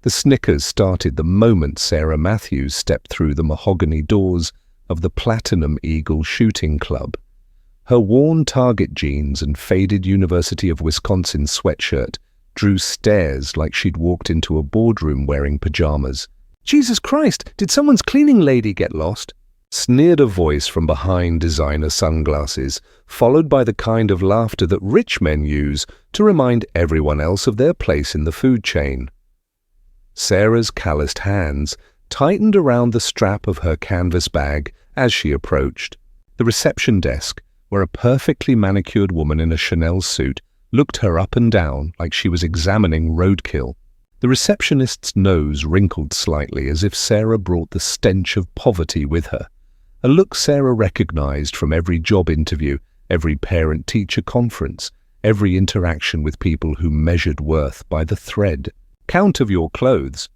The snickers started the moment Sarah Matthews stepped through the mahogany doors of the Platinum Eagle Shooting Club. Her worn Target jeans and faded University of Wisconsin sweatshirt drew stares like she'd walked into a boardroom wearing pajamas. "Jesus Christ, did someone's cleaning lady get lost?" sneered a voice from behind designer sunglasses, followed by the kind of laughter that rich men use to remind everyone else of their place in the food chain. Sarah's calloused hands tightened around the strap of her canvas bag as she approached. The reception desk, where a perfectly manicured woman in a Chanel suit looked her up and down like she was examining roadkill. The receptionist's nose wrinkled slightly as if Sarah brought the stench of poverty with her, a look Sarah recognized from every job interview, every parent-teacher conference, every interaction with people who measured worth by the thread count of your clothes.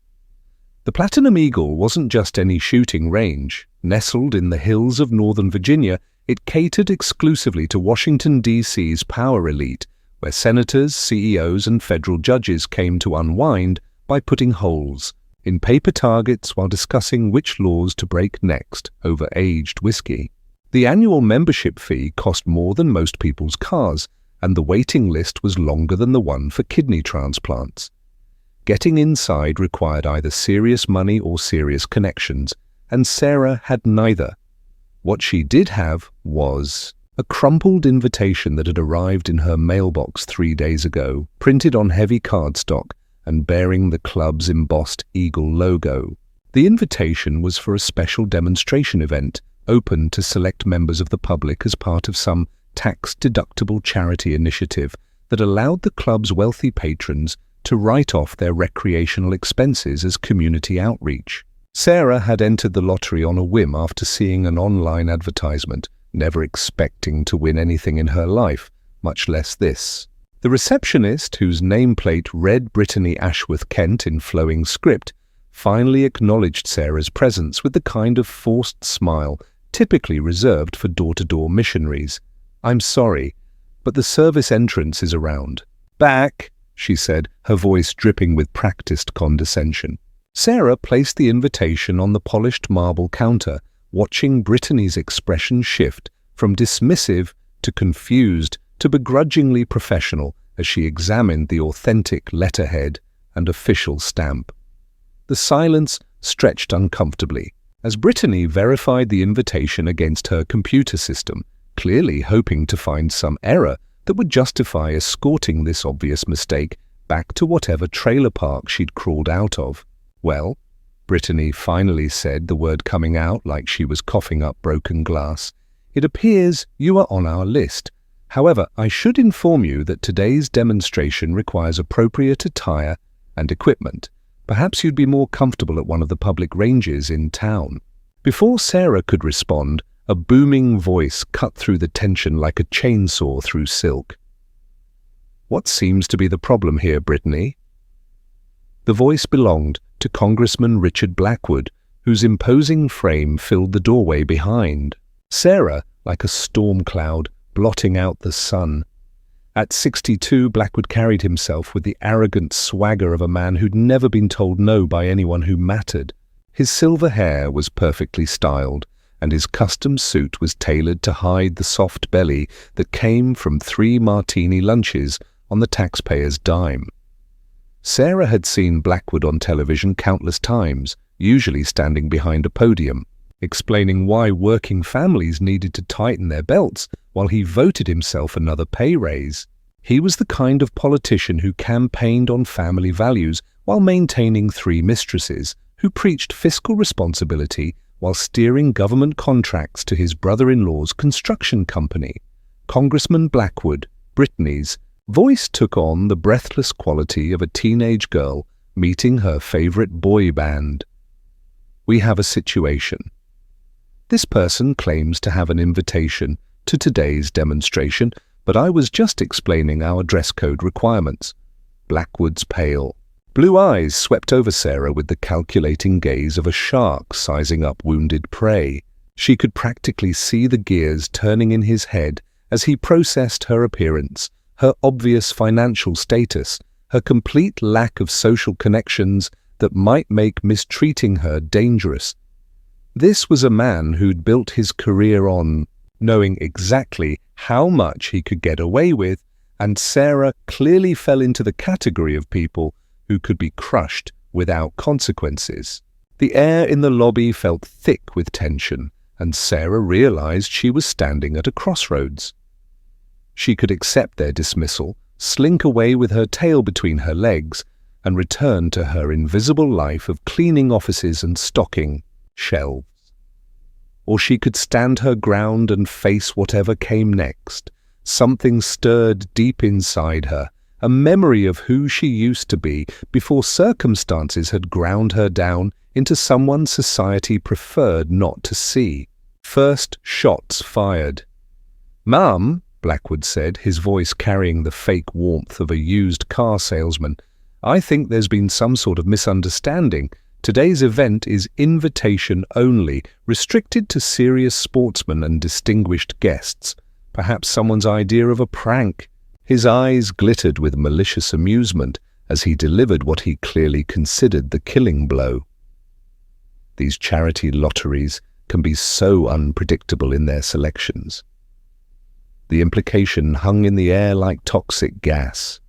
The Platinum Eagle wasn't just any shooting range. Nestled in the hills of Northern Virginia, it catered exclusively to Washington, D.C.'s power elite, where senators, CEOs, and federal judges came to unwind by putting holes in paper targets while discussing which laws to break next over aged whiskey. The annual membership fee cost more than most people's cars, and the waiting list was longer than the one for kidney transplants. Getting inside required either serious money or serious connections, and Sarah had neither. What she did have was a crumpled invitation that had arrived in her mailbox 3 days ago, printed on heavy cardstock and bearing the club's embossed eagle logo. The invitation was for a special demonstration event, open to select members of the public as part of some tax-deductible charity initiative that allowed the club's wealthy patrons to write off their recreational expenses as community outreach. Sarah had entered the lottery on a whim after seeing an online advertisement, never expecting to win anything in her life, much less this. The receptionist, whose nameplate read Brittany Ashworth Kent in flowing script, finally acknowledged Sarah's presence with the kind of forced smile typically reserved for door-to-door missionaries. "I'm sorry, but the service entrance is around." "Back," she said, her voice dripping with practiced condescension. Sarah placed the invitation on the polished marble counter, watching Brittany's expression shift from dismissive to confused to begrudgingly professional as she examined the authentic letterhead and official stamp. The silence stretched uncomfortably as Brittany verified the invitation against her computer system, clearly hoping to find some error that would justify escorting this obvious mistake back to whatever trailer park she'd crawled out of. "Well," Brittany finally said, the word coming out like she was coughing up broken glass, "it appears you are on our list. However, I should inform you that today's demonstration requires appropriate attire and equipment. Perhaps you'd be more comfortable at one of the public ranges in town." Before Sarah could respond, a booming voice cut through the tension like a chainsaw through silk. "What seems to be the problem here, Brittany?" The voice belonged to Congressman Richard Blackwood, whose imposing frame filled the doorway behind. Sarah, like a storm cloud, blotting out the sun. At 62, Blackwood carried himself with the arrogant swagger of a man who'd never been told no by anyone who mattered. His silver hair was perfectly styled, and his custom suit was tailored to hide the soft belly that came from 3 martini lunches on the taxpayer's dime. Sarah had seen Blackwood on television countless times, usually standing behind a podium, explaining why working families needed to tighten their belts while he voted himself another pay raise. He was the kind of politician who campaigned on family values while maintaining 3 mistresses, who preached fiscal responsibility while steering government contracts to his brother-in-law's construction company. Congressman Blackwood, Brittany's voice took on the breathless quality of a teenage girl meeting her favorite boy band. "We have a situation. This person claims to have an invitation to today's demonstration, but I was just explaining our dress code requirements." Blackwood's pale blue eyes swept over Sarah with the calculating gaze of a shark sizing up wounded prey. She could practically see the gears turning in his head as he processed her appearance, her obvious financial status, her complete lack of social connections, that might make mistreating her dangerous. This was a man who'd built his career on knowing exactly how much he could get away with, and Sarah clearly fell into the category of people who could be crushed without consequences. The air in the lobby felt thick with tension, and Sarah realized she was standing at a crossroads. She could accept their dismissal, slink away with her tail between her legs, and return to her invisible life of cleaning offices and stocking shelves. Or she could stand her ground and face whatever came next. Something stirred deep inside her, a memory of who she used to be before circumstances had ground her down into someone society preferred not to see. First shots fired. "Ma'am," Blackwood said, his voice carrying the fake warmth of a used car salesman, "I think there's been some sort of misunderstanding. Today's event is invitation only, restricted to serious sportsmen and distinguished guests. Perhaps someone's idea of a prank." His eyes glittered with malicious amusement as he delivered what he clearly considered the killing blow. These charity lotteries can be so unpredictable in their selections. The implication hung in the air like toxic gas.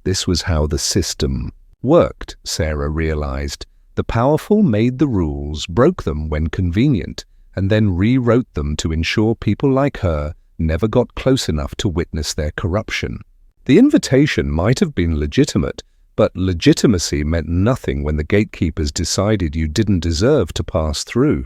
This was how the system worked, Sarah realized. The powerful made the rules, broke them when convenient, and then rewrote them to ensure people like her never got close enough to witness their corruption. The invitation might have been legitimate, but legitimacy meant nothing when the gatekeepers decided you didn't deserve to pass through.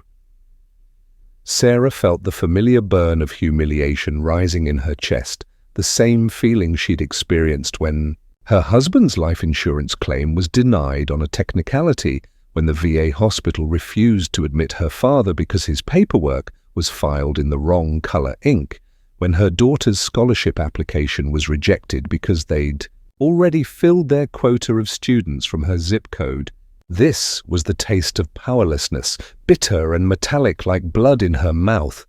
Sarah felt the familiar burn of humiliation rising in her chest, the same feeling she'd experienced when her husband's life insurance claim was denied on a technicality, when the VA hospital refused to admit her father because his paperwork was filed in the wrong color ink, when her daughter's scholarship application was rejected because they'd already filled their quota of students from her zip code. This was the taste of powerlessness, bitter and metallic like blood in her mouth.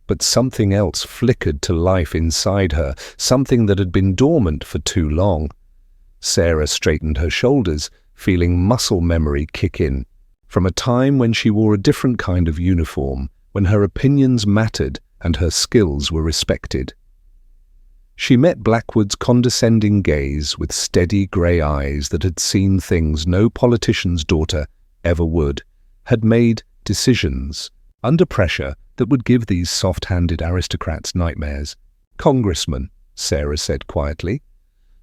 But something else flickered to life inside her, something that had been dormant for too long. Sarah straightened her shoulders, feeling muscle memory kick in, from a time when she wore a different kind of uniform, when her opinions mattered and her skills were respected. She met Blackwood's condescending gaze with steady grey eyes that had seen things no politician's daughter ever would, had made decisions under pressure that would give these soft-handed aristocrats nightmares. "Congressman," Sarah said quietly,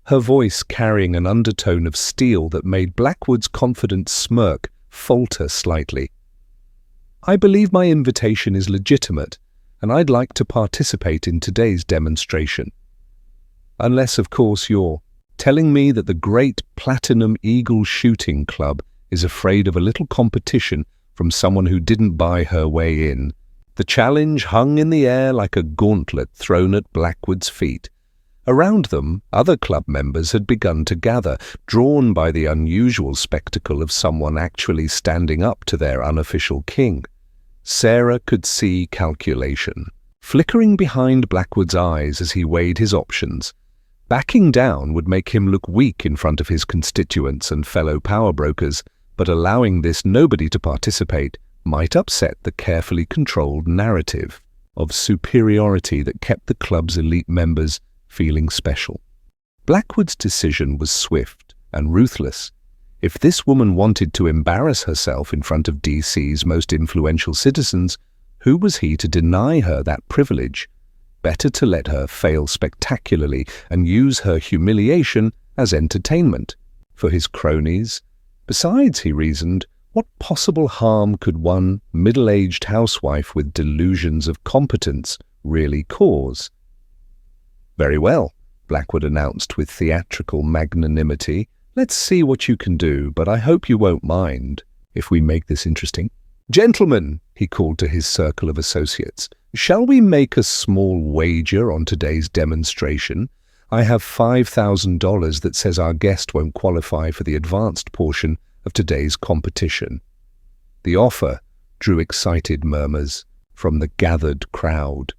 her voice carrying an undertone of steel that made Blackwood's confident smirk falter slightly. "I believe my invitation is legitimate, and I'd like to participate in today's demonstration. Unless, of course, you're telling me that the great Platinum Eagle Shooting Club is afraid of a little competition from someone who didn't buy her way in." The challenge hung in the air like a gauntlet thrown at Blackwood's feet. Around them, other club members had begun to gather, drawn by the unusual spectacle of someone actually standing up to their unofficial king. Sarah could see calculation flickering behind Blackwood's eyes as he weighed his options. Backing down would make him look weak in front of his constituents and fellow power brokers, but allowing this nobody to participate might upset the carefully controlled narrative of superiority that kept the club's elite members feeling special. Blackwood's decision was swift and ruthless. If this woman wanted to embarrass herself in front of DC's most influential citizens, who was he to deny her that privilege? Better to let her fail spectacularly and use her humiliation as entertainment for his cronies. Besides, he reasoned, what possible harm could one middle-aged housewife with delusions of competence really cause? "Very well," Blackwood announced with theatrical magnanimity. "Let's see what you can do, but I hope you won't mind if we make this interesting. Gentlemen," he called to his circle of associates, "shall we make a small wager on today's demonstration? I have $5,000 that says our guest won't qualify for the advanced portion of today's competition." The offer drew excited murmurs from the gathered crowd.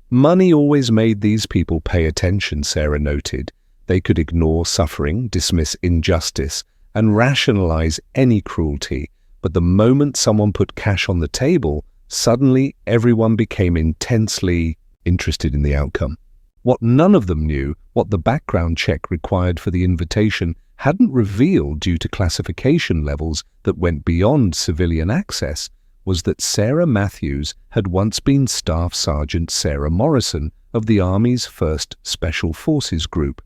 Money always made these people pay attention, Sarah noted. They could ignore suffering, dismiss injustice, and rationalize any cruelty, but the moment someone put cash on the table, suddenly everyone became intensely interested in the outcome. What none of them knew, what the background check required for the invitation hadn't revealed due to classification levels that went beyond civilian access, was that Sarah Matthews had once been Staff Sergeant Sarah Morrison of the Army's 1st Special Forces Group.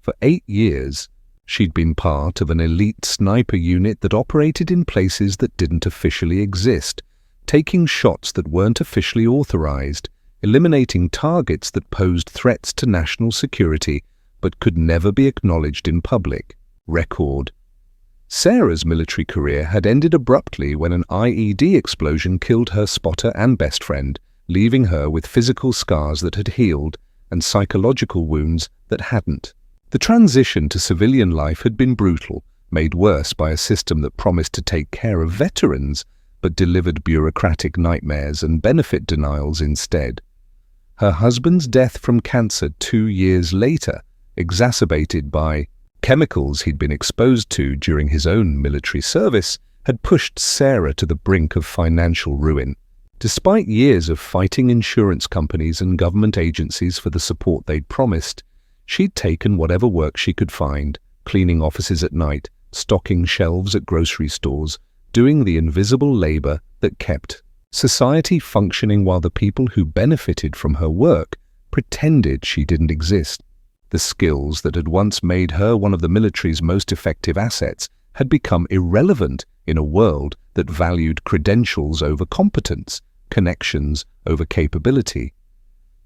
For 8 years, she'd been part of an elite sniper unit that operated in places that didn't officially exist, taking shots that weren't officially authorized, eliminating targets that posed threats to national security but could never be acknowledged in public. Record. Sarah's military career had ended abruptly when an IED explosion killed her spotter and best friend, leaving her with physical scars that had healed and psychological wounds that hadn't. The transition to civilian life had been brutal, made worse by a system that promised to take care of veterans but delivered bureaucratic nightmares and benefit denials instead. Her husband's death from cancer 2 years later, exacerbated by chemicals he'd been exposed to during his own military service, had pushed Sarah to the brink of financial ruin. Despite years of fighting insurance companies and government agencies for the support they'd promised, she'd taken whatever work she could find, cleaning offices at night, stocking shelves at grocery stores, doing the invisible labor that kept society functioning while the people who benefited from her work pretended she didn't exist. The skills that had once made her one of the military's most effective assets had become irrelevant in a world that valued credentials over competence, connections over capability.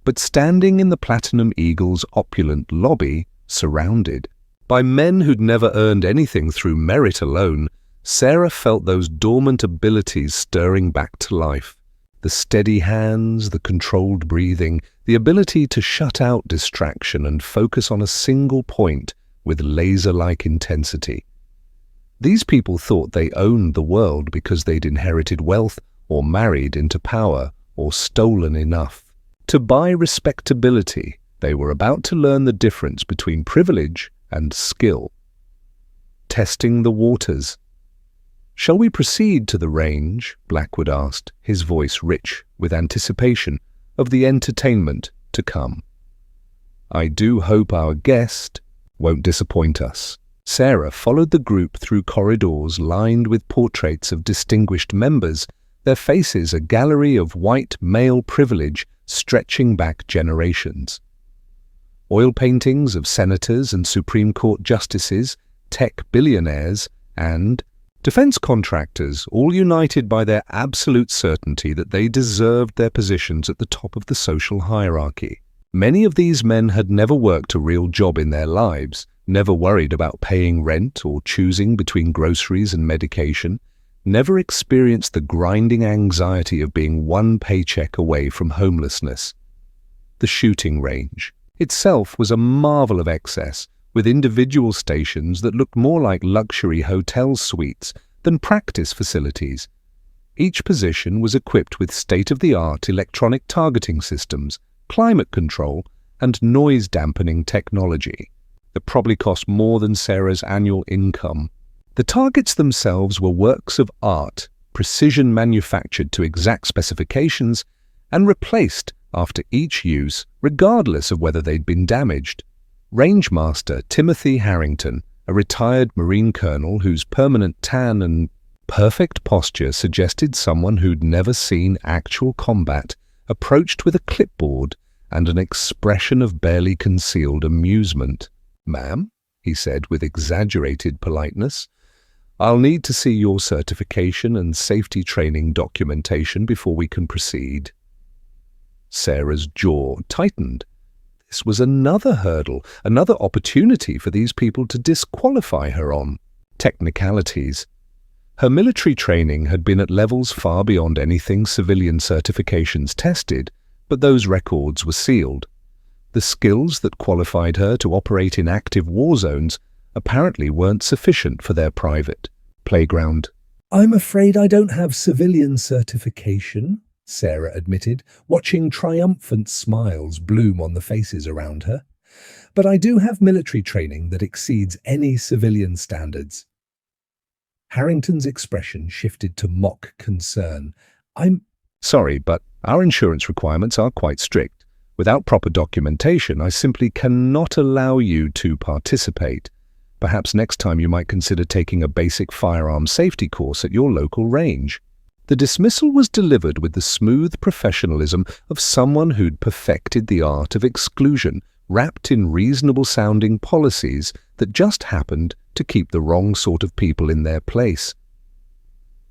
But standing in the Platinum Eagle's opulent lobby, surrounded by men who'd never earned anything through merit alone, Sarah felt those dormant abilities stirring back to life. The steady hands, the controlled breathing, the ability to shut out distraction and focus on a single point with laser-like intensity. These people thought they owned the world because they'd inherited wealth or married into power or stolen enough. To buy respectability, they were about to learn the difference between privilege and skill. Testing the waters. "Shall we proceed to the range?" Blackwood asked, his voice rich with anticipation of the entertainment to come. "I do hope our guest won't disappoint us." Sarah followed the group through corridors lined with portraits of distinguished members, their faces a gallery of white male privilege stretching back generations. Oil paintings of senators and Supreme Court justices, tech billionaires, and defense contractors, all united by their absolute certainty that they deserved their positions at the top of the social hierarchy. Many of these men had never worked a real job in their lives, never worried about paying rent or choosing between groceries and medication, never experienced the grinding anxiety of being one paycheck away from homelessness. The shooting range itself was a marvel of excess, with individual stations that looked more like luxury hotel suites than practice facilities. Each position was equipped with state-of-the-art electronic targeting systems, climate control, and noise-dampening technology that probably cost more than Sarah's annual income. The targets themselves were works of art, precision manufactured to exact specifications, and replaced after each use, regardless of whether they'd been damaged. Rangemaster Timothy Harrington, a retired Marine colonel whose permanent tan and perfect posture suggested someone who'd never seen actual combat, approached with a clipboard and an expression of barely concealed amusement. "Ma'am," he said with exaggerated politeness, "I'll need to see your certification and safety training documentation before we can proceed." Sarah's jaw tightened. This was another hurdle, another opportunity for these people to disqualify her on technicalities. Her military training had been at levels far beyond anything civilian certifications tested, but those records were sealed. The skills that qualified her to operate in active war zones apparently weren't sufficient for their private playground. "I'm afraid I don't have civilian certification," Sarah admitted, watching triumphant smiles bloom on the faces around her. "But I do have military training that exceeds any civilian standards." Harrington's expression shifted to mock concern. "I'm sorry, but our insurance requirements are quite strict. Without proper documentation, I simply cannot allow you to participate. Perhaps next time you might consider taking a basic firearm safety course at your local range." The dismissal was delivered with the smooth professionalism of someone who'd perfected the art of exclusion, wrapped in reasonable-sounding policies that just happened to keep the wrong sort of people in their place.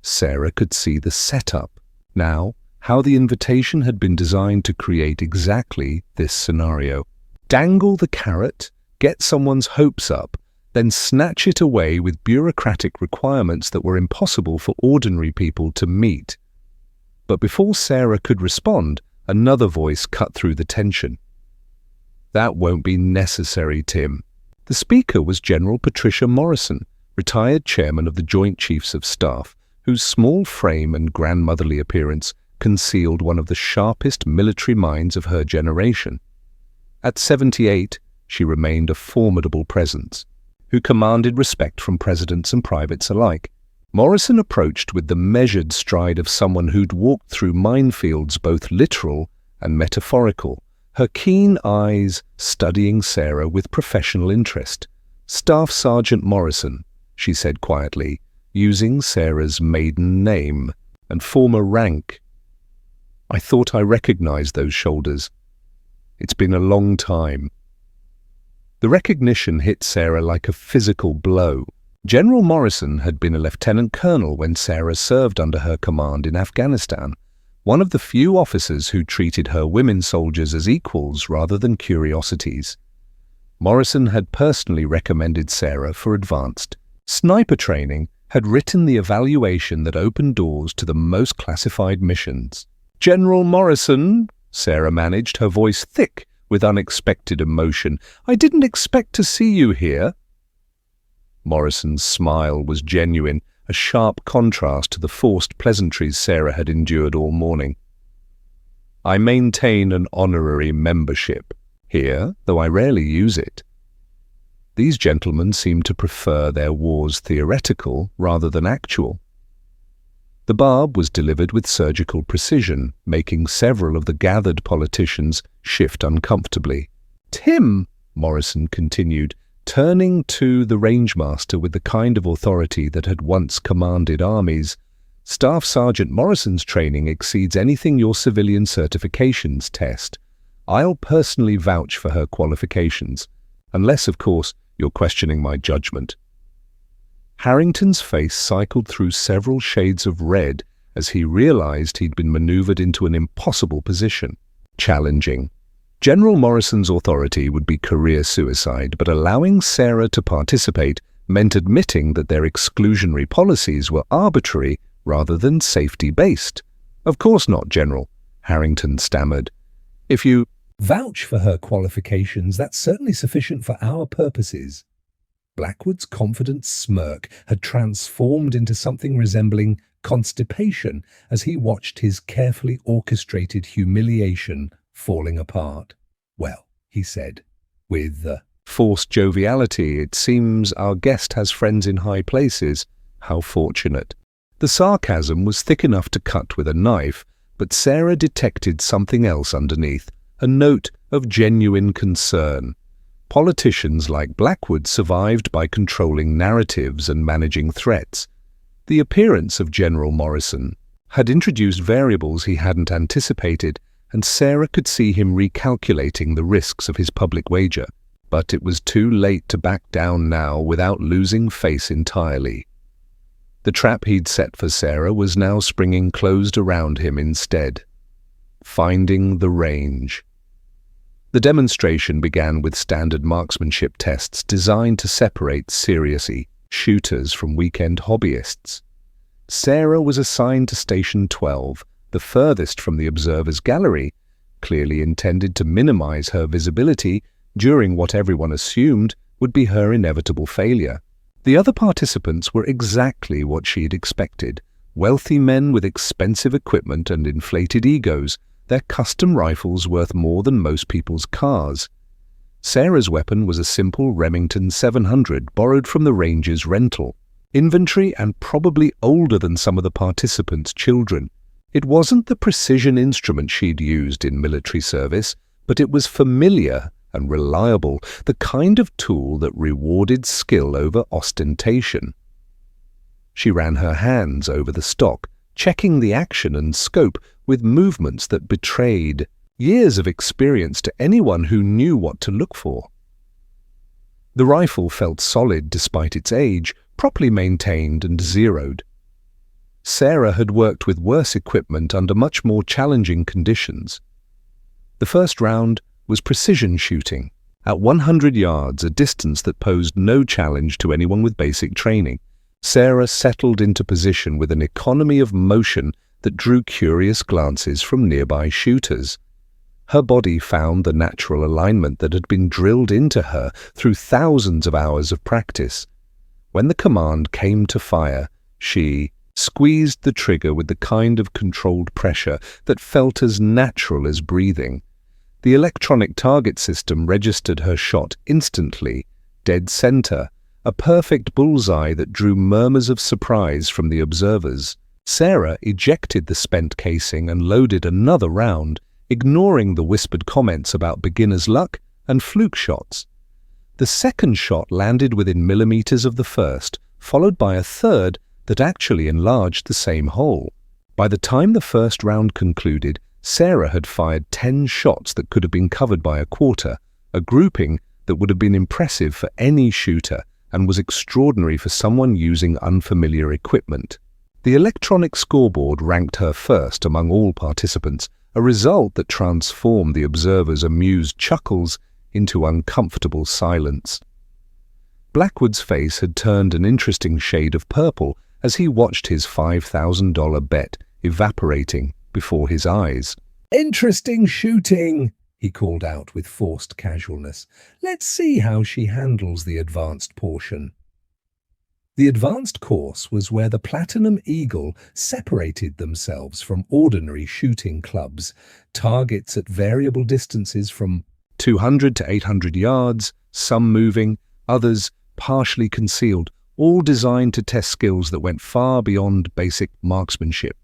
Sarah could see the setup now, how the invitation had been designed to create exactly this scenario. Dangle the carrot, get someone's hopes up, then snatch it away with bureaucratic requirements that were impossible for ordinary people to meet. But before Sarah could respond, another voice cut through the tension. "That won't be necessary, Tim." The speaker was General Patricia Morrison, retired chairman of the Joint Chiefs of Staff, whose small frame and grandmotherly appearance concealed one of the sharpest military minds of her generation. At 78, she remained a formidable presence, who commanded respect from presidents and privates alike. Morrison approached with the measured stride of someone who'd walked through minefields both literal and metaphorical, her keen eyes studying Sarah with professional interest. "Staff Sergeant Morrison," she said quietly, using Sarah's maiden name and former rank. "I thought I recognized those shoulders. It's been a long time." The recognition hit Sarah like a physical blow. General Morrison had been a lieutenant colonel when Sarah served under her command in Afghanistan, one of the few officers who treated her women soldiers as equals rather than curiosities. Morrison had personally recommended Sarah for advanced sniper training, had written the evaluation that opened doors to the most classified missions. "General Morrison," Sarah managed, her voice thick with unexpected emotion, "I didn't expect to see you here." Morrison's smile was genuine, a sharp contrast to the forced pleasantries Sarah had endured all morning. "I maintain an honorary membership here, though I rarely use it." These gentlemen seemed to prefer their wars theoretical rather than actual. The barb was delivered with surgical precision, making several of the gathered politicians shift uncomfortably. "Tim," Morrison continued, turning to the rangemaster with the kind of authority that had once commanded armies, "Staff Sergeant Morrison's training exceeds anything your civilian certifications test. I'll personally vouch for her qualifications, unless, of course, you're questioning my judgment." Harrington's face cycled through several shades of red as he realized he'd been maneuvered into an impossible position. Challenging. General Morrison's authority would be career suicide, but allowing Sarah to participate meant admitting that their exclusionary policies were arbitrary rather than safety-based. "Of course not, General," Harrington stammered. "If you vouch for her qualifications, that's certainly sufficient for our purposes." Blackwood's confident smirk had transformed into something resembling constipation as he watched his carefully orchestrated humiliation falling apart. "Well," he said, with forced joviality, "it seems our guest has friends in high places. How fortunate." The sarcasm was thick enough to cut with a knife, but Sarah detected something else underneath, a note of genuine concern. Politicians like Blackwood survived by controlling narratives and managing threats. The appearance of General Morrison had introduced variables he hadn't anticipated, and Sarah could see him recalculating the risks of his public wager. But it was too late to back down now without losing face entirely. The trap he'd set for Sarah was now springing closed around him instead. Finding the range. The demonstration began with standard marksmanship tests designed to separate serious shooters from weekend hobbyists. Sarah was assigned to Station 12, the furthest from the observer's gallery, clearly intended to minimize her visibility during what everyone assumed would be her inevitable failure. The other participants were exactly what she'd expected, wealthy men with expensive equipment and inflated egos, their custom rifles worth more than most people's cars. Sarah's weapon was a simple Remington 700 borrowed from the Ranger's rental. inventory and probably older than some of the participants' children. It wasn't the precision instrument she'd used in military service, but it was familiar and reliable, the kind of tool that rewarded skill over ostentation. She ran her hands over the stock, checking the action and scope with movements that betrayed years of experience to anyone who knew what to look for. The rifle felt solid despite its age, properly maintained and zeroed. Sarah had worked with worse equipment under much more challenging conditions. The first round was precision shooting, at 100 yards, a distance that posed no challenge to anyone with basic training. Sarah settled into position with an economy of motion that drew curious glances from nearby shooters. Her body found the natural alignment that had been drilled into her through thousands of hours of practice. When the command came to fire, she squeezed the trigger with the kind of controlled pressure that felt as natural as breathing. The electronic target system registered her shot instantly, dead center, a perfect bullseye that drew murmurs of surprise from the observers. Sarah ejected the spent casing and loaded another round, ignoring the whispered comments about beginner's luck and fluke shots. The second shot landed within millimeters of the first, followed by a third that actually enlarged the same hole. By the time the first round concluded, Sarah had fired 10 shots that could have been covered by a quarter, a grouping that would have been impressive for any shooter and was extraordinary for someone using unfamiliar equipment. The electronic scoreboard ranked her first among all participants, a result that transformed the observers' amused chuckles into uncomfortable silence. Blackwood's face had turned an interesting shade of purple as he watched his $5,000 bet evaporating before his eyes. "Interesting shooting," he called out with forced casualness. "Let's see how she handles the advanced portion." The advanced course was where the Platinum Eagle separated themselves from ordinary shooting clubs, targets at variable distances from 200 to 800 yards, some moving, others partially concealed, all designed to test skills that went far beyond basic marksmanship.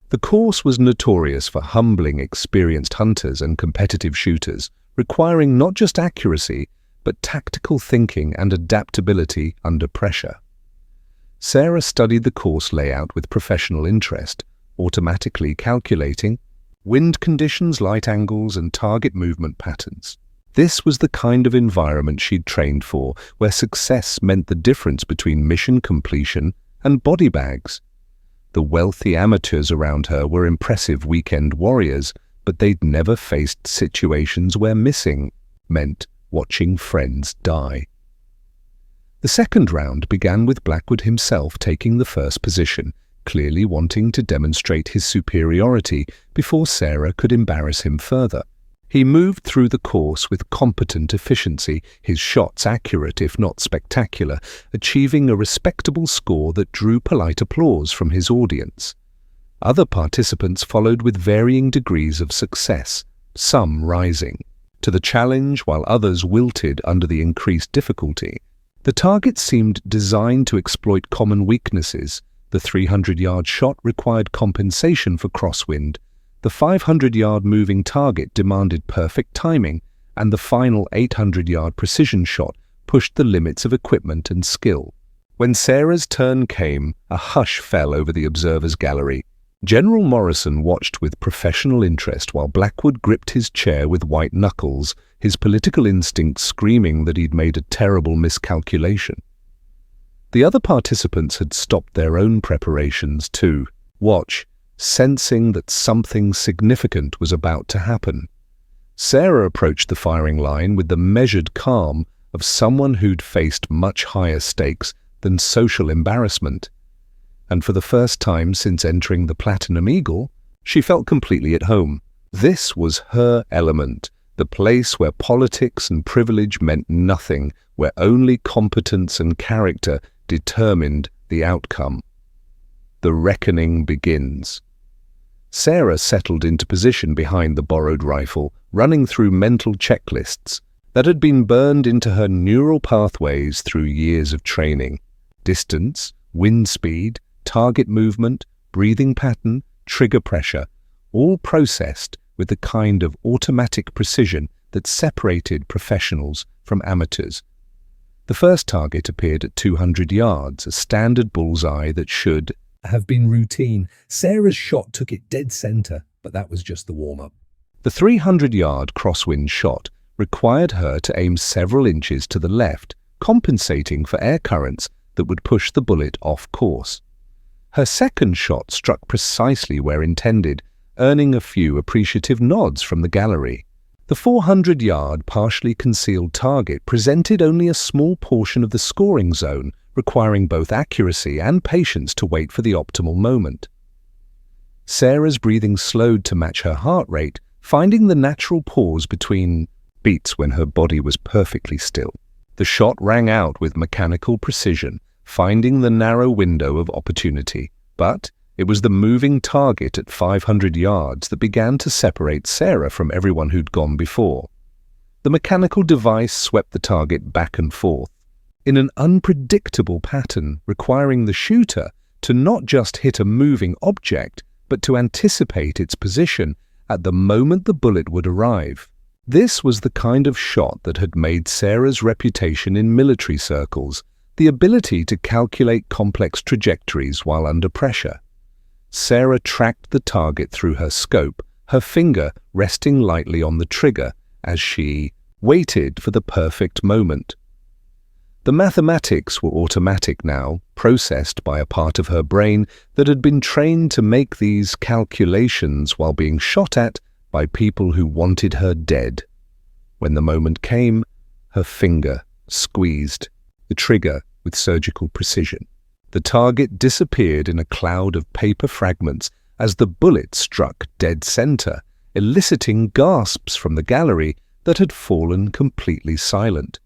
The course was notorious for humbling experienced hunters and competitive shooters, requiring not just accuracy, but tactical thinking and adaptability under pressure. Sarah studied the course layout with professional interest, automatically calculating wind conditions, light angles, and target movement patterns. This was the kind of environment she'd trained for, where success meant the difference between mission completion and body bags. The wealthy amateurs around her were impressive weekend warriors, but they'd never faced situations where missing meant watching friends die. The second round began with Blackwood himself taking the first position, clearly wanting to demonstrate his superiority before Sarah could embarrass him further. He moved through the course with competent efficiency, his shots accurate if not spectacular, achieving a respectable score that drew polite applause from his audience. Other participants followed with varying degrees of success, some rising to the challenge while others wilted under the increased difficulty. The target seemed designed to exploit common weaknesses. The 300-yard shot required compensation for crosswind. The 500-yard moving target demanded perfect timing, and the final 800-yard precision shot pushed the limits of equipment and skill. When Sarah's turn came, a hush fell over the observers' gallery. General Morrison watched with professional interest while Blackwood gripped his chair with white knuckles, his political instincts screaming that he'd made a terrible miscalculation. The other participants had stopped their own preparations to watch, sensing that something significant was about to happen. Sarah approached the firing line with the measured calm of someone who'd faced much higher stakes than social embarrassment. And for the first time since entering the Platinum Eagle, she felt completely at home. This was her element, the place where politics and privilege meant nothing, where only competence and character determined the outcome. The reckoning begins. Sarah settled into position behind the borrowed rifle, running through mental checklists that had been burned into her neural pathways through years of training. Distance, wind speed, target movement, breathing pattern, trigger pressure, all processed with the kind of automatic precision that separated professionals from amateurs. The first target appeared at 200 yards, a standard bullseye that should have been routine. Sarah's shot took it dead center, but that was just the warm-up. The 300-yard crosswind shot required her to aim several inches to the left, compensating for air currents that would push the bullet off course. Her second shot struck precisely where intended, earning a few appreciative nods from the gallery. The 400-yard partially concealed target presented only a small portion of the scoring zone, requiring both accuracy and patience to wait for the optimal moment. Sarah's breathing slowed to match her heart rate, finding the natural pause between beats when her body was perfectly still. The shot rang out with mechanical precision, finding the narrow window of opportunity. But it was the moving target at 500 yards that began to separate Sarah from everyone who'd gone before. The mechanical device swept the target back and forth, in an unpredictable pattern requiring the shooter to not just hit a moving object, but to anticipate its position at the moment the bullet would arrive. This was the kind of shot that had made Sarah's reputation in military circles, the ability to calculate complex trajectories while under pressure. Sarah tracked the target through her scope, her finger resting lightly on the trigger as she waited for the perfect moment. The mathematics were automatic now, processed by a part of her brain that had been trained to make these calculations while being shot at by people who wanted her dead. When the moment came, her finger squeezed the trigger with surgical precision. The target disappeared in a cloud of paper fragments as the bullet struck dead center, eliciting gasps from the gallery that had fallen completely silent.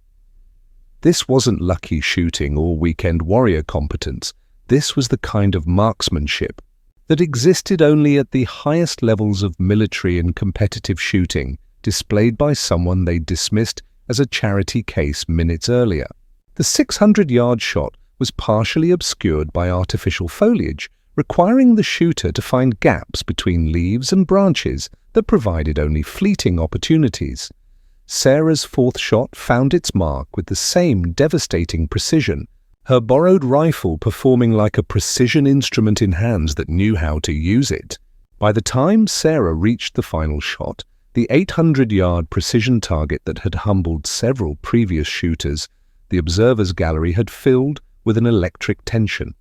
This wasn't lucky shooting or weekend warrior competence. This was the kind of marksmanship that existed only at the highest levels of military and competitive shooting, displayed by someone they dismissed as a charity case minutes earlier. The 600-yard shot was partially obscured by artificial foliage, requiring the shooter to find gaps between leaves and branches that provided only fleeting opportunities. Sarah's fourth shot found its mark with the same devastating precision, her borrowed rifle performing like a precision instrument in hands that knew how to use it. By the time Sarah reached the final shot, the 800-yard precision target that had humbled several previous shooters, the observer's gallery had filled with an electric tension.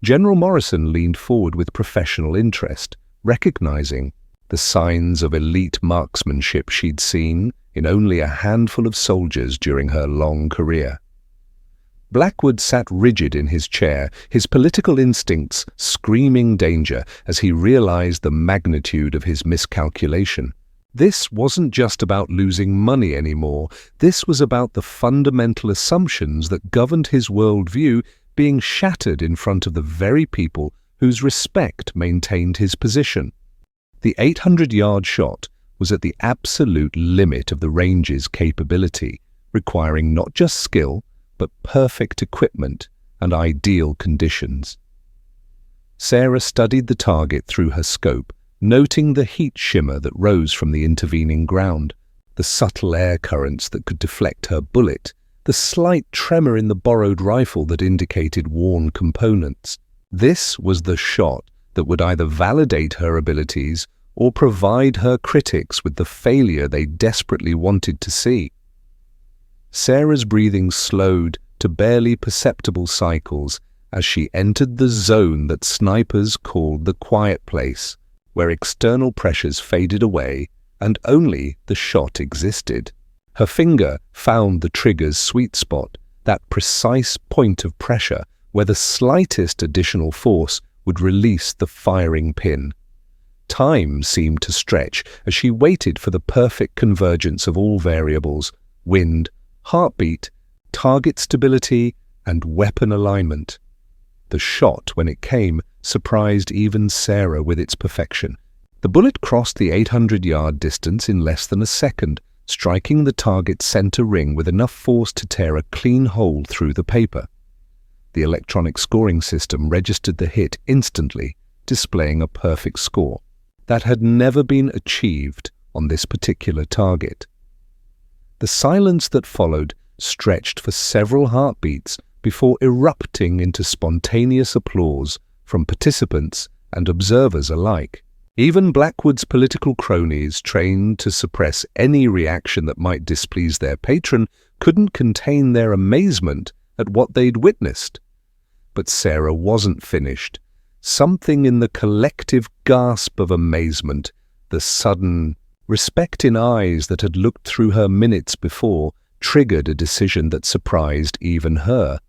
General Morrison leaned forward with professional interest, recognizing the signs of elite marksmanship she'd seen in only a handful of soldiers during her long career. Blackwood sat rigid in his chair, his political instincts screaming danger as he realized the magnitude of his miscalculation. This wasn't just about losing money anymore. This was about the fundamental assumptions that governed his worldview being shattered in front of the very people whose respect maintained his position. The 800-yard shot was at the absolute limit of the range's capability, requiring not just skill, but perfect equipment and ideal conditions. Sarah studied the target through her scope, noting the heat shimmer that rose from the intervening ground, the subtle air currents that could deflect her bullet, the slight tremor in the borrowed rifle that indicated worn components. This was the shot that would either validate her abilities or provide her critics with the failure they desperately wanted to see. Sarah's breathing slowed to barely perceptible cycles as she entered the zone that snipers called the quiet place, where external pressures faded away and only the shot existed. Her finger found the trigger's sweet spot, that precise point of pressure where the slightest additional force would release the firing pin. Time seemed to stretch as she waited for the perfect convergence of all variables: wind, heartbeat, target stability, and weapon alignment. The shot, when it came, surprised even Sarah with its perfection. The bullet crossed the 800-yard distance in less than a second, striking the target's center ring with enough force to tear a clean hole through the paper. The electronic scoring system registered the hit instantly, displaying a perfect score that had never been achieved on this particular target. The silence that followed stretched for several heartbeats before erupting into spontaneous applause from participants and observers alike. Even Blackwood's political cronies, trained to suppress any reaction that might displease their patron, couldn't contain their amazement at what they'd witnessed. But Sarah wasn't finished. Something in the collective gasp of amazement, the sudden respect in eyes that had looked through her minutes before, triggered a decision that surprised even her.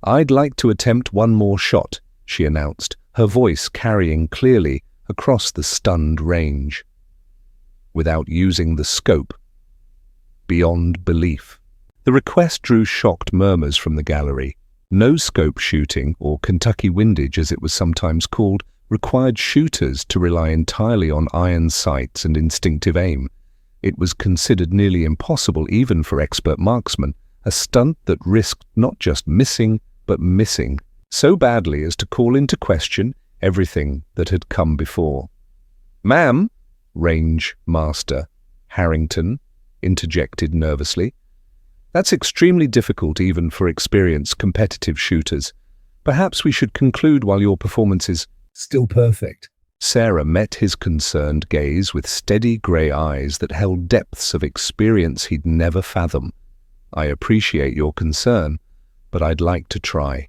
"I'd like to attempt one more shot," she announced, her voice carrying clearly across the stunned range. "Without using the scope." Beyond belief. The request drew shocked murmurs from the gallery. No-scope shooting, or Kentucky windage as it was sometimes called, required shooters to rely entirely on iron sights and instinctive aim. It was considered nearly impossible even for expert marksmen, a stunt that risked not just missing, but missing so badly as to call into question everything that had come before. "Ma'am," Range Master Harrington interjected nervously, "that's extremely difficult even for experienced competitive shooters. Perhaps we should conclude while your performance is still perfect." Sarah met his concerned gaze with steady grey eyes that held depths of experience he'd never fathom. "I appreciate your concern, but I'd like to try."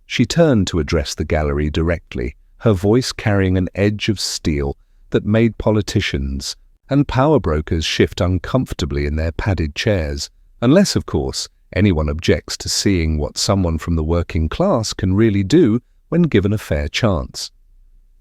She turned to address the gallery directly, her voice carrying an edge of steel that made politicians and power brokers shift uncomfortably in their padded chairs, unless, of course, anyone objects to seeing what someone from the working class can really do when given a fair chance.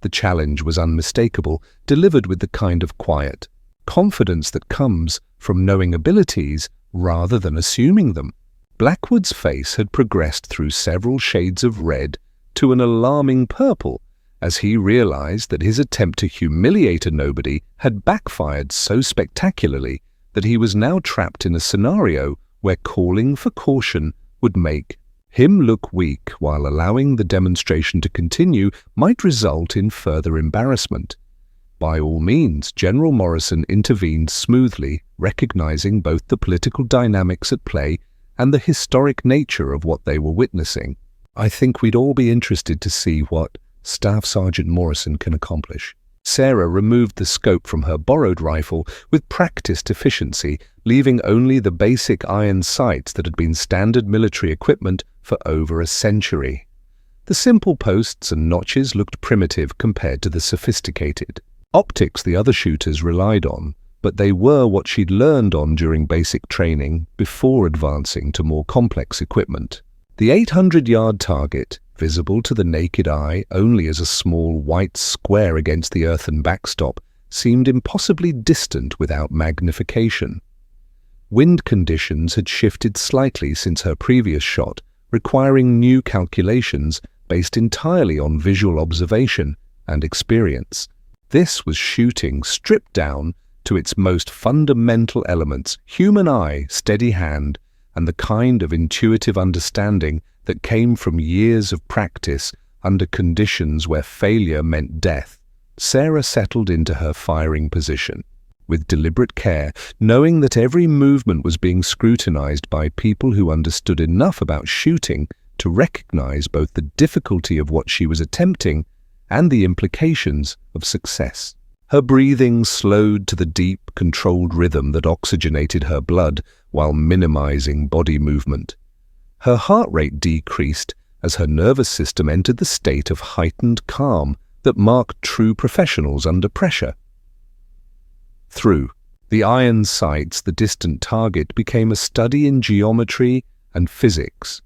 The challenge was unmistakable, delivered with the kind of quiet confidence that comes from knowing abilities rather than assuming them. Blackwood's face had progressed through several shades of red to an alarming purple as he realized that his attempt to humiliate a nobody had backfired so spectacularly that he was now trapped in a scenario where calling for caution would make him look weak, while allowing the demonstration to continue might result in further embarrassment. By all means, General Morrison intervened smoothly, recognizing both the political dynamics at play and the historic nature of what they were witnessing. "I think we'd all be interested to see what Staff Sergeant Morrison can accomplish." Sarah removed the scope from her borrowed rifle with practiced efficiency, leaving only the basic iron sights that had been standard military equipment for over a century. The simple posts and notches looked primitive compared to the sophisticated optics the other shooters relied on, but they were what she'd learned on during basic training before advancing to more complex equipment. The 800-yard target, visible to the naked eye only as a small white square against the earthen backstop, seemed impossibly distant without magnification. Wind conditions had shifted slightly since her previous shot, requiring new calculations based entirely on visual observation and experience. This was shooting stripped down to its most fundamental elements: human eye, steady hand, and the kind of intuitive understanding that came from years of practice under conditions where failure meant death. Sarah settled into her firing position with deliberate care, knowing that every movement was being scrutinized by people who understood enough about shooting to recognize both the difficulty of what she was attempting and the implications of success. Her breathing slowed to the deep, controlled rhythm that oxygenated her blood while minimizing body movement. Her heart rate decreased as her nervous system entered the state of heightened calm that marked true professionals under pressure. Through the iron sights, the distant target became a study in geometry and physics.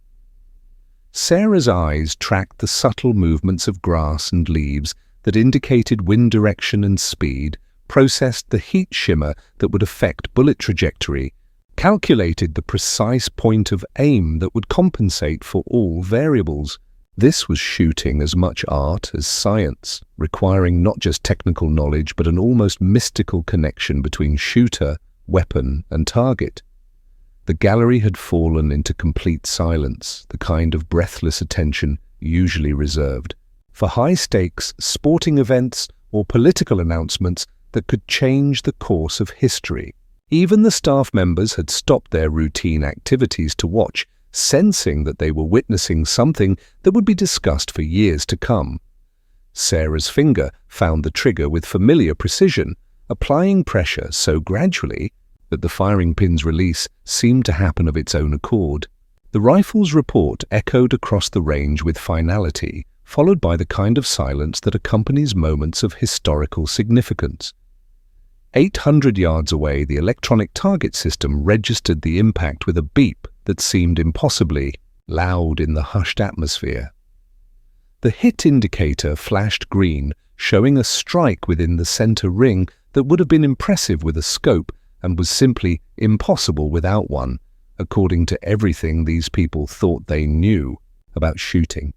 Sarah's eyes tracked the subtle movements of grass and leaves that indicated wind direction and speed, processed the heat shimmer that would affect bullet trajectory, calculated the precise point of aim that would compensate for all variables. This was shooting as much art as science, requiring not just technical knowledge but an almost mystical connection between shooter, weapon, and target. The gallery had fallen into complete silence, the kind of breathless attention usually reserved for high-stakes sporting events or political announcements that could change the course of history. Even the staff members had stopped their routine activities to watch, sensing that they were witnessing something that would be discussed for years to come. Sarah's finger found the trigger with familiar precision, applying pressure so gradually that the firing pin's release seemed to happen of its own accord. The rifle's report echoed across the range with finality, followed by the kind of silence that accompanies moments of historical significance. 800 yards away, the electronic target system registered the impact with a beep that seemed impossibly loud in the hushed atmosphere. The hit indicator flashed green, showing a strike within the center ring that would have been impressive with a scope and was simply impossible without one, according to everything these people thought they knew about shooting.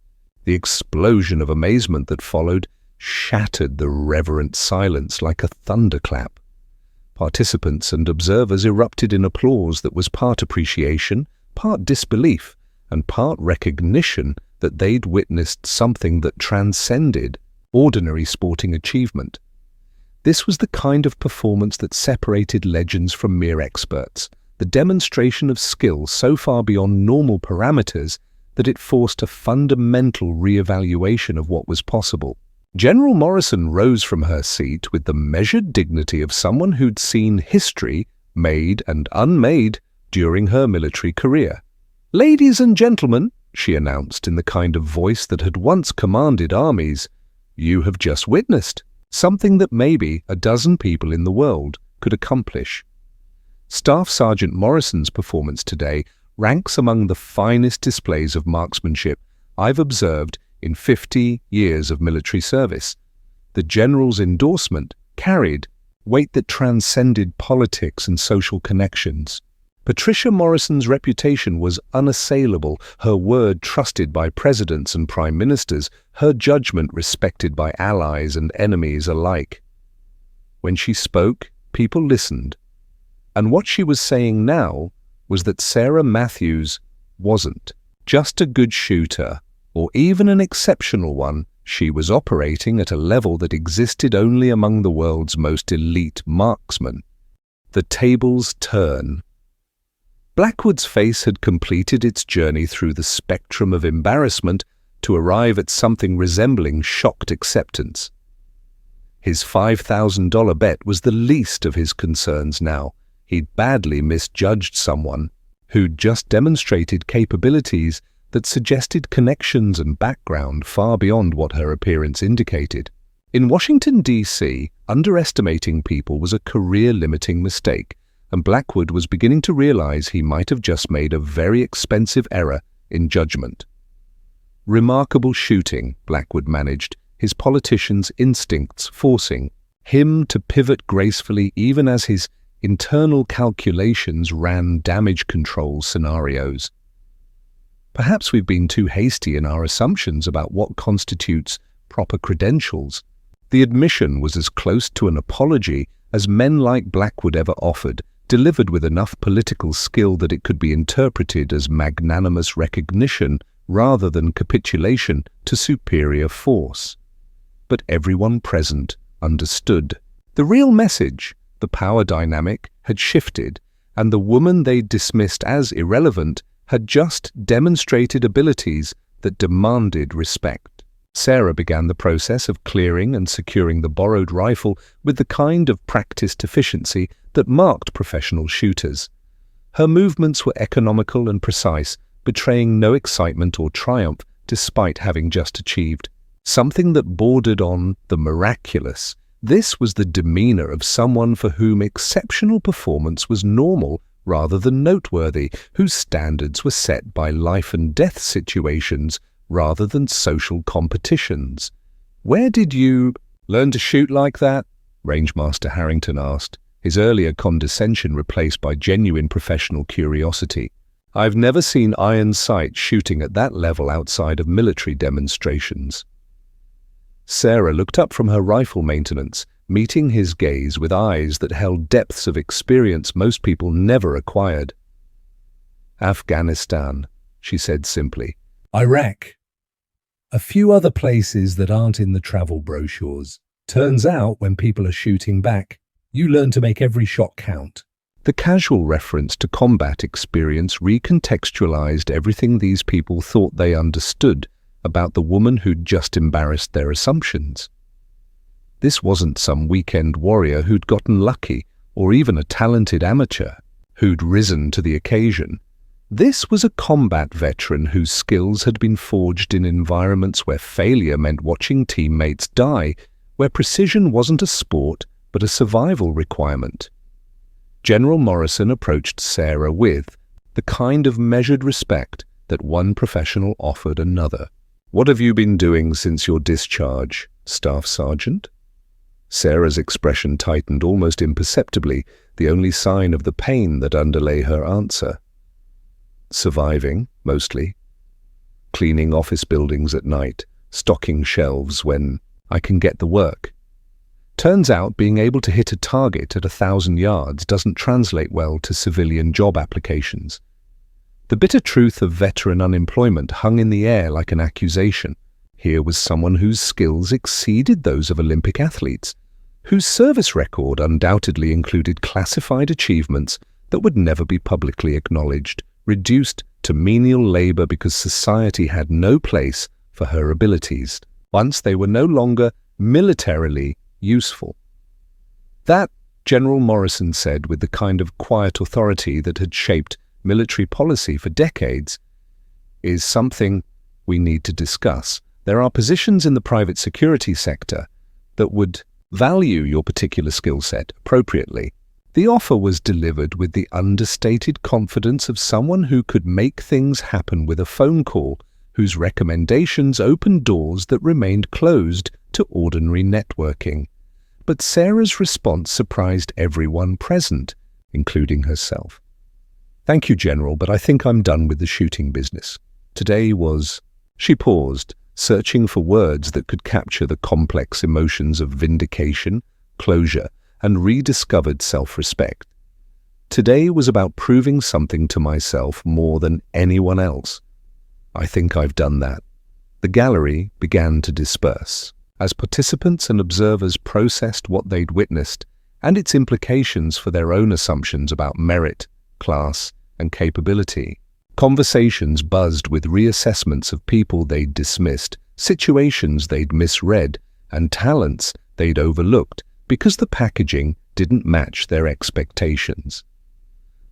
The explosion of amazement that followed shattered the reverent silence like a thunderclap. Participants and observers erupted in applause that was part appreciation, part disbelief, and part recognition that they'd witnessed something that transcended ordinary sporting achievement. This was the kind of performance that separated legends from mere experts, the demonstration of skill so far beyond normal parameters that it forced a fundamental re-evaluation of what was possible. General Morrison rose from her seat with the measured dignity of someone who'd seen history made and unmade during her military career. "Ladies and gentlemen," she announced in the kind of voice that had once commanded armies, "you have just witnessed something that maybe a dozen people in the world could accomplish." Staff Sergeant Morrison's performance today ranks among the finest displays of marksmanship I've observed in 50 years of military service. The General's endorsement carried weight that transcended politics and social connections. Patricia Morrison's reputation was unassailable, her word trusted by presidents and prime ministers, her judgment respected by allies and enemies alike. When she spoke, people listened. And what she was saying now was that Sarah Matthews wasn't just a good shooter, or even an exceptional one. She was operating at a level that existed only among the world's most elite marksmen. The tables turn. Blackwood's face had completed its journey through the spectrum of embarrassment to arrive at something resembling shocked acceptance. His $5,000 bet was the least of his concerns now. He'd badly misjudged someone who'd just demonstrated capabilities that suggested connections and background far beyond what her appearance indicated. In Washington, D.C., underestimating people was a career-limiting mistake, and Blackwood was beginning to realize he might have just made a very expensive error in judgment. Remarkable shooting, Blackwood managed, his politician's instincts forcing him to pivot gracefully even as his internal calculations ran damage control scenarios. Perhaps we've been too hasty in our assumptions about what constitutes proper credentials. The admission was as close to an apology as men like Blackwood ever offered, delivered with enough political skill that it could be interpreted as magnanimous recognition rather than capitulation to superior force. But everyone present understood. The real message, the power dynamic, had shifted, and the woman they dismissed as irrelevant had just demonstrated abilities that demanded respect. Sarah began the process of clearing and securing the borrowed rifle with the kind of practiced efficiency that marked professional shooters. Her movements were economical and precise, betraying no excitement or triumph despite having just achieved something that bordered on the miraculous. This was the demeanor of someone for whom exceptional performance was normal rather than noteworthy, whose standards were set by life and death situations rather than social competitions. "Where did you learn to shoot like that?" Rangemaster Harrington asked, his earlier condescension replaced by genuine professional curiosity. "I've never seen iron sight shooting at that level outside of military demonstrations." Sarah looked up from her rifle maintenance, meeting his gaze with eyes that held depths of experience most people never acquired. Afghanistan, she said simply. Iraq. A few other places that aren't in the travel brochures. Turns out, when people are shooting back, you learn to make every shot count. The casual reference to combat experience recontextualized everything these people thought they understood about the woman who'd just embarrassed their assumptions. This wasn't some weekend warrior who'd gotten lucky, or even a talented amateur who'd risen to the occasion. This was a combat veteran whose skills had been forged in environments where failure meant watching teammates die, where precision wasn't a sport but a survival requirement. General Morrison approached Sarah with the kind of measured respect that one professional offered another. "What have you been doing since your discharge, Staff Sergeant?" Sarah's expression tightened almost imperceptibly, the only sign of the pain that underlay her answer. "Surviving, mostly. Cleaning office buildings at night, stocking shelves when I can get the work. Turns out being able to hit a target at 1,000 yards doesn't translate well to civilian job applications." The bitter truth of veteran unemployment hung in the air like an accusation. Here was someone whose skills exceeded those of Olympic athletes, whose service record undoubtedly included classified achievements that would never be publicly acknowledged, reduced to menial labor because society had no place for her abilities, once they were no longer militarily useful. That, General Morrison said with the kind of quiet authority that had shaped military policy for decades, is something we need to discuss. There are positions in the private security sector that would value your particular skill set appropriately. The offer was delivered with the understated confidence of someone who could make things happen with a phone call, whose recommendations opened doors that remained closed to ordinary networking. But Sarah's response surprised everyone present, including herself. "Thank you, General, but I think I'm done with the shooting business. Today was..." She paused, searching for words that could capture the complex emotions of vindication, closure, and rediscovered self-respect. "Today was about proving something to myself more than anyone else. I think I've done that." The gallery began to disperse as participants and observers processed what they'd witnessed and its implications for their own assumptions about merit, class, and capability. Conversations buzzed with reassessments of people they'd dismissed, situations they'd misread, and talents they'd overlooked because the packaging didn't match their expectations.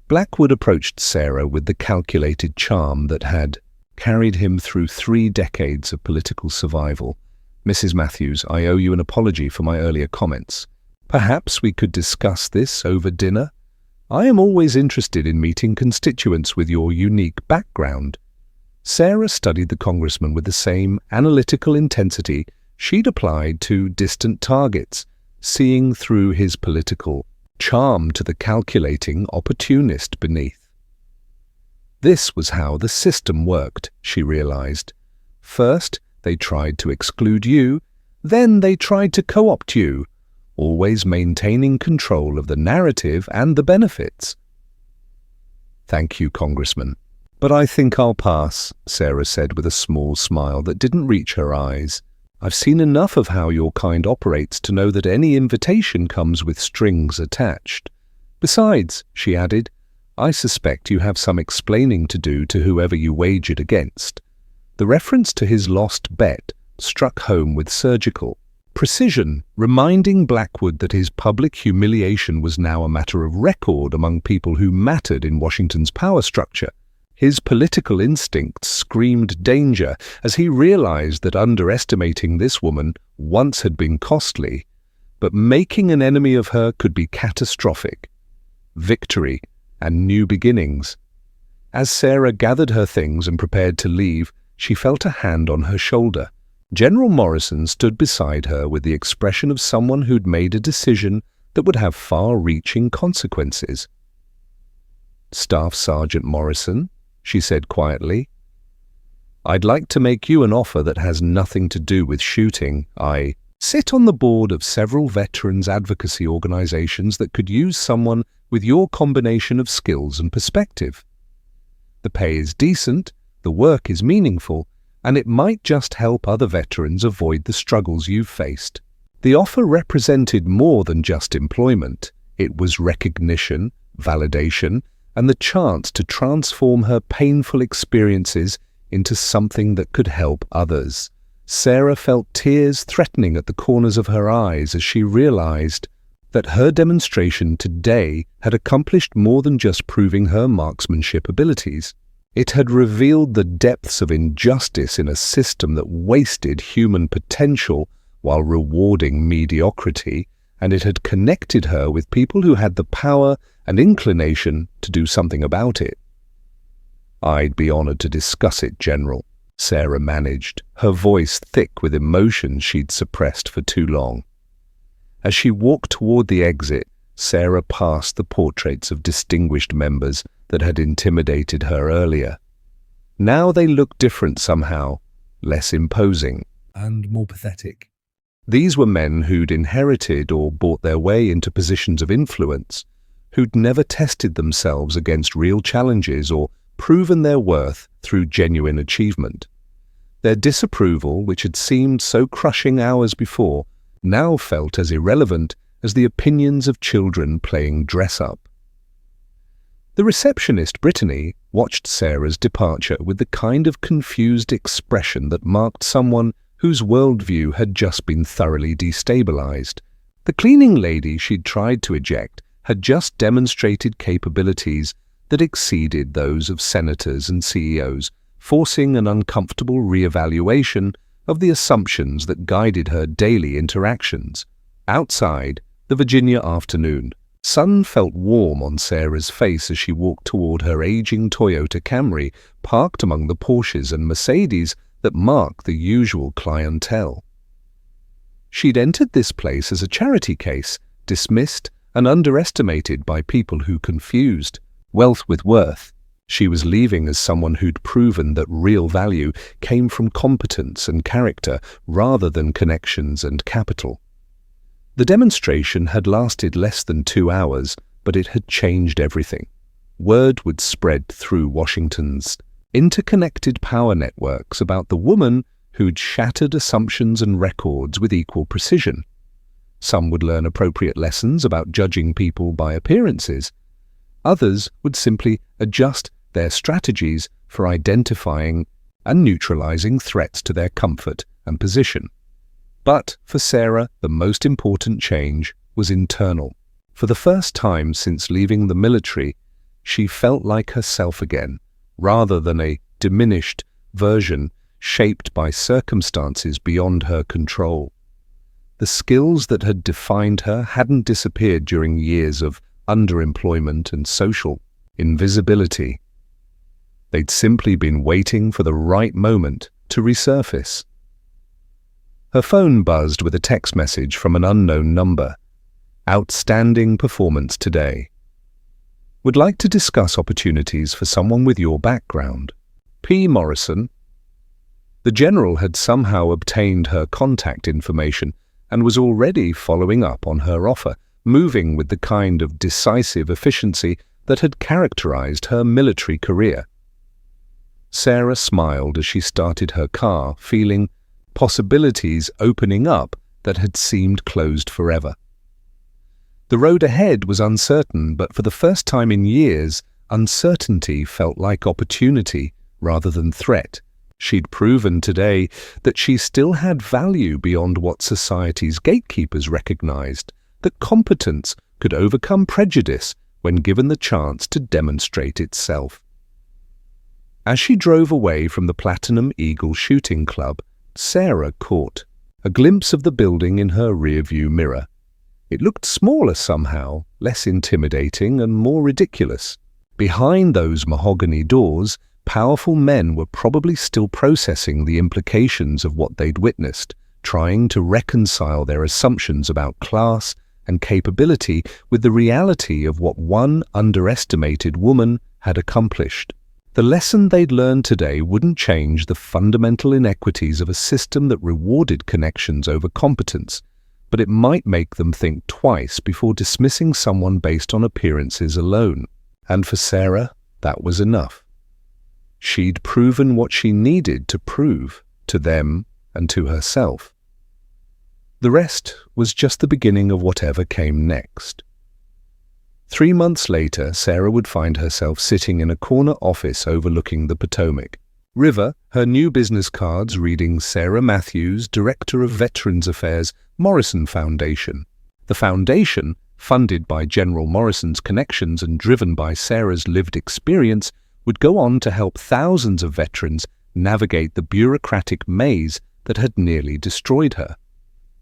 Blackwood approached Sarah with the calculated charm that had carried him through 3 decades of political survival. "Mrs. Matthews, I owe you an apology for my earlier comments. Perhaps we could discuss this over dinner? I am always interested in meeting constituents with your unique background." Sarah studied the congressman with the same analytical intensity she'd applied to distant targets, seeing through his political charm to the calculating opportunist beneath. This was how the system worked, she realized. First, they tried to exclude you, then they tried to co-opt you, always maintaining control of the narrative and the benefits. "Thank you, Congressman. But I think I'll pass," Sarah said with a small smile that didn't reach her eyes. "I've seen enough of how your kind operates to know that any invitation comes with strings attached. Besides," she added, "I suspect you have some explaining to do to whoever you wagered against." The reference to his lost bet struck home with surgical precision, reminding Blackwood that his public humiliation was now a matter of record among people who mattered in Washington's power structure. His political instincts screamed danger as he realized that underestimating this woman once had been costly, but making an enemy of her could be catastrophic. Victory and new beginnings. As Sarah gathered her things and prepared to leave, she felt a hand on her shoulder. General Morrison stood beside her with the expression of someone who'd made a decision that would have far-reaching consequences. "Staff Sergeant Morrison," she said quietly, "I'd like to make you an offer that has nothing to do with shooting. I sit on the board of several veterans advocacy organizations that could use someone with your combination of skills and perspective. The pay is decent, the work is meaningful, and it might just help other veterans avoid the struggles you've faced. The offer represented more than just employment. It was recognition, validation, and the chance to transform her painful experiences into something that could help others. Sarah felt tears threatening at the corners of her eyes as she realized that her demonstration today had accomplished more than just proving her marksmanship abilities. It had revealed the depths of injustice in a system that wasted human potential while rewarding mediocrity, and it had connected her with people who had the power and inclination to do something about it. "I'd be honored to discuss it, General," Sarah managed, her voice thick with emotion she'd suppressed for too long. As she walked toward the exit, Sarah passed the portraits of distinguished members that had intimidated her earlier. Now they looked different somehow, less imposing. And more pathetic. These were men who'd inherited or bought their way into positions of influence, who'd never tested themselves against real challenges or proven their worth through genuine achievement. Their disapproval, which had seemed so crushing hours before, now felt as irrelevant as the opinions of children playing dress-up. The receptionist, Brittany, watched Sarah's departure with the kind of confused expression that marked someone whose worldview had just been thoroughly destabilized. The cleaning lady she'd tried to eject had just demonstrated capabilities that exceeded those of senators and CEOs, forcing an uncomfortable re-evaluation of the assumptions that guided her daily interactions. Outside, the Virginia afternoon, sun felt warm on Sarah's face as she walked toward her aging Toyota Camry, parked among the Porsches and Mercedes that mark the usual clientele. She'd entered this place as a charity case, dismissed and underestimated by people who confused wealth with worth. She was leaving as someone who'd proven that real value came from competence and character rather than connections and capital. The demonstration had lasted less than 2 hours, but it had changed everything. Word would spread through Washington's interconnected power networks about the woman who'd shattered assumptions and records with equal precision. Some would learn appropriate lessons about judging people by appearances. Others would simply adjust their strategies for identifying and neutralizing threats to their comfort and position. But for Sarah, the most important change was internal. For the first time since leaving the military, she felt like herself again, rather than a diminished version shaped by circumstances beyond her control. The skills that had defined her hadn't disappeared during years of underemployment and social invisibility. They'd simply been waiting for the right moment to resurface. Her phone buzzed with a text message from an unknown number. "Outstanding performance today. Would like to discuss opportunities for someone with your background. P. Morrison." The general had somehow obtained her contact information and was already following up on her offer, moving with the kind of decisive efficiency that had characterized her military career. Sarah smiled as she started her car, feeling possibilities opening up that had seemed closed forever. The road ahead was uncertain, but for the first time in years, uncertainty felt like opportunity rather than threat. She'd proven today that she still had value beyond what society's gatekeepers recognized, that competence could overcome prejudice when given the chance to demonstrate itself. As she drove away from the Platinum Eagle Shooting Club, Sarah caught a glimpse of the building in her rearview mirror. It looked smaller somehow, less intimidating and more ridiculous. Behind those mahogany doors, powerful men were probably still processing the implications of what they'd witnessed, trying to reconcile their assumptions about class and capability with the reality of what one underestimated woman had accomplished. The lesson they'd learned today wouldn't change the fundamental inequities of a system that rewarded connections over competence, but it might make them think twice before dismissing someone based on appearances alone. And for Sarah, that was enough. She'd proven what she needed to prove to them and to herself. The rest was just the beginning of whatever came next. 3 months later, Sarah would find herself sitting in a corner office overlooking the Potomac River, her new business cards reading Sarah Matthews, Director of Veterans Affairs, Morrison Foundation. The foundation, funded by General Morrison's connections and driven by Sarah's lived experience, would go on to help thousands of veterans navigate the bureaucratic maze that had nearly destroyed her.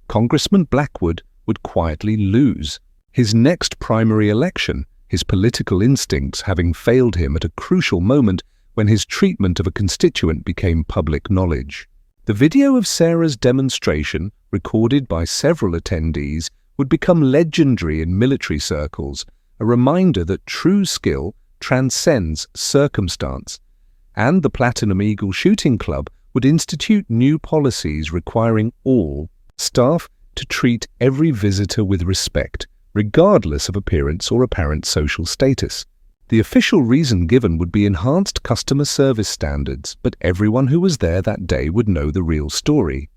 Congressman Blackwood would quietly lose his next primary election, his political instincts having failed him at a crucial moment when his treatment of a constituent became public knowledge. The video of Sarah's demonstration, recorded by several attendees, would become legendary in military circles, a reminder that true skill transcends circumstance. And the Platinum Eagle Shooting Club would institute new policies requiring all staff to treat every visitor with respect, regardless of appearance or apparent social status. The official reason given would be enhanced customer service standards, but everyone who was there that day would know the real story.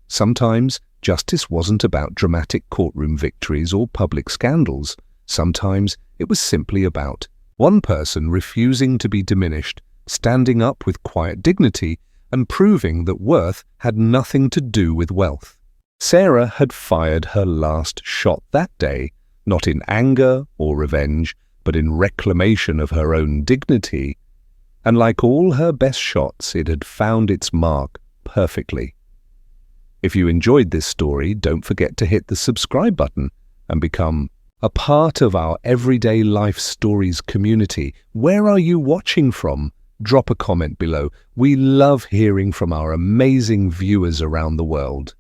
Sometimes, justice wasn't about dramatic courtroom victories or public scandals. Sometimes, it was simply about one person refusing to be diminished, standing up with quiet dignity, and proving that worth had nothing to do with wealth. Sarah had fired her last shot that day, not in anger or revenge, but in reclamation of her own dignity. And like all her best shots, it had found its mark perfectly. If you enjoyed this story, don't forget to hit the subscribe button and become a part of our Everyday Life Stories community. Where are you watching from? Drop a comment below. We love hearing from our amazing viewers around the world.